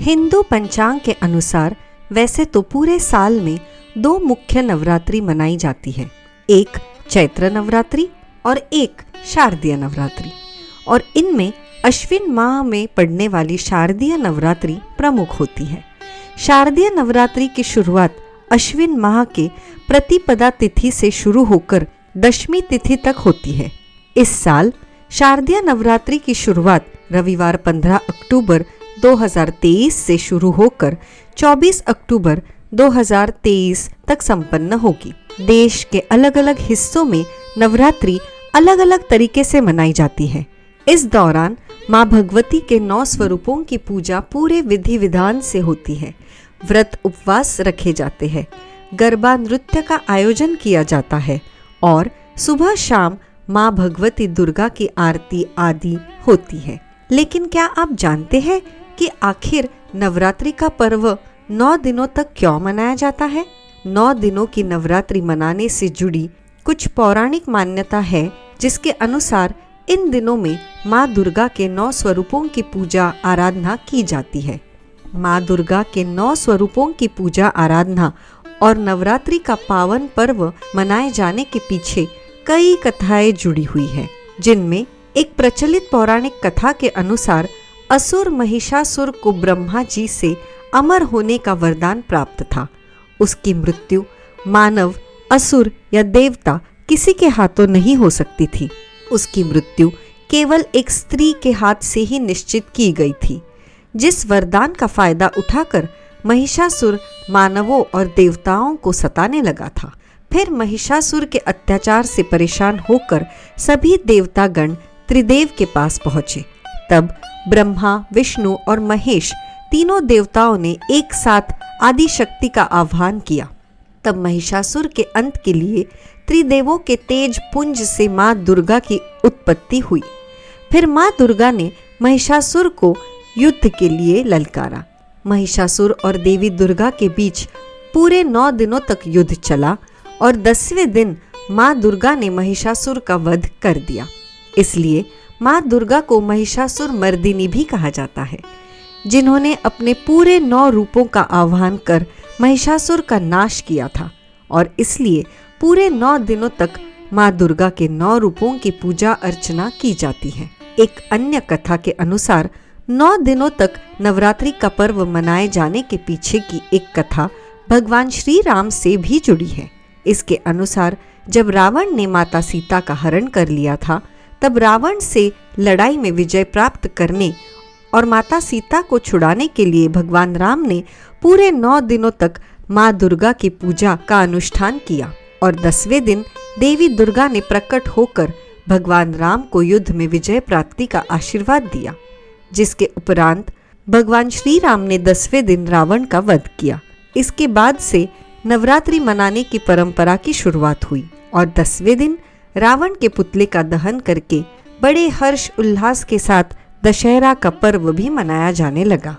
हिंदू पंचांग के अनुसार वैसे तो पूरे साल में 2 मुख्य नवरात्रि मनाई जाती है, एक चैत्र नवरात्रि और एक शारदीय नवरात्रि। और इनमें अश्विन माह में पड़ने वाली शारदीय नवरात्रि प्रमुख होती है। शारदीय नवरात्रि की शुरुआत अश्विन माह के प्रतिपदा तिथि से शुरू होकर दशमी तिथि तक होती है। इस साल शारदीय नवरात्रि की शुरुआत रविवार 15 अक्टूबर 2023 से शुरू होकर 24 अक्टूबर 2023 तक संपन्न होगी। देश के अलग अलग हिस्सों में नवरात्रि अलग अलग तरीके से मनाई जाती है। इस दौरान माँ भगवती के 9 स्वरूपों की पूजा पूरे विधि विधान से होती है। व्रत उपवास रखे जाते हैं, गरबा नृत्य का आयोजन किया जाता है और सुबह शाम माँ भगवती दुर्गा की आरती आदि होती है। लेकिन क्या आप जानते हैं कि आखिर नवरात्रि का पर्व 9 दिनों तक क्यों मनाया जाता है? 9 दिनों की नवरात्रि मनाने से जुड़ी कुछ पौराणिक मान्यता है, जिसके अनुसार इन दिनों में माँ दुर्गा के 9 स्वरूपों की पूजा आराधना की जाती है। माँ दुर्गा के 9 स्वरूपों की पूजा आराधना और नवरात्रि का पावन पर्व मनाए जाने के पीछे कई कथाएं जुड़ी हुई हैं, जिनमें एक प्रचलित पौराणिक कथा के अनुसार असुर महिषासुर को ब्रह्मा जी से अमर होने का वरदान प्राप्त था। उसकी मृत्यु मानव, असुर या देवता किसी के हाथों नहीं हो सकती थी। उसकी मृत्यु केवल एक स्त्री के हाथ से ही निश्चित की गई थी। जिस वरदान का फायदा उठाकर महिषासुर मानवों और देवताओं को सताने लगा था। फिर महिषासुर के अत्याचार से परेशान होकर सभी देवतागण त्रिदेव के पास पहुंचे। तब ब्रह्मा, विष्णु और महेश तीनों देवताओं ने एक साथ आदि शक्ति का आह्वान किया। तब महिषासुर के अंत के लिए त्रिदेवों के तेज पुंज से माँ दुर्गा की उत्पत्ति हुई। फिर माँ दुर्गा ने महिषासुर को युद्ध के लिए ललकारा। महिषासुर और देवी दुर्गा के बीच पूरे 9 दिनों तक युद्ध चला और 10वें दिन माँ दुर्गा ने महिषासुर का वध कर दिया। इसलिए माँ दुर्गा को महिषासुर मर्दिनी भी कहा जाता है, जिन्होंने अपने पूरे 9 रूपों का आह्वान कर महिषासुर का नाश किया था। और इसलिए पूरे 9 दिनों तक माँ दुर्गा के 9 रूपों की पूजा अर्चना की जाती है। एक अन्य कथा के अनुसार 9 दिनों तक नवरात्रि का पर्व मनाए जाने के पीछे की एक कथा भगवान श्री राम से भी जुड़ी है। इसके अनुसार जब रावण ने माता सीता का हरण कर लिया था, तब रावण से लड़ाई में विजय प्राप्त करने और माता सीता को छुड़ाने के लिए भगवान राम ने पूरे 9 दिनों तक माँ दुर्गा की पूजा का अनुष्ठान किया और 10वें दिन देवी दुर्गा ने प्रकट होकर भगवान राम को युद्ध में विजय प्राप्ति का आशीर्वाद दिया। जिसके उपरांत भगवान श्री राम ने 10वें दिन रावण का वध किया। इसके बाद से नवरात्रि मनाने की परंपरा की शुरुआत हुई और 10वें दिन रावण के पुतले का दहन करके बड़े हर्ष उल्लास के साथ दशहरा का पर्व भी मनाया जाने लगा।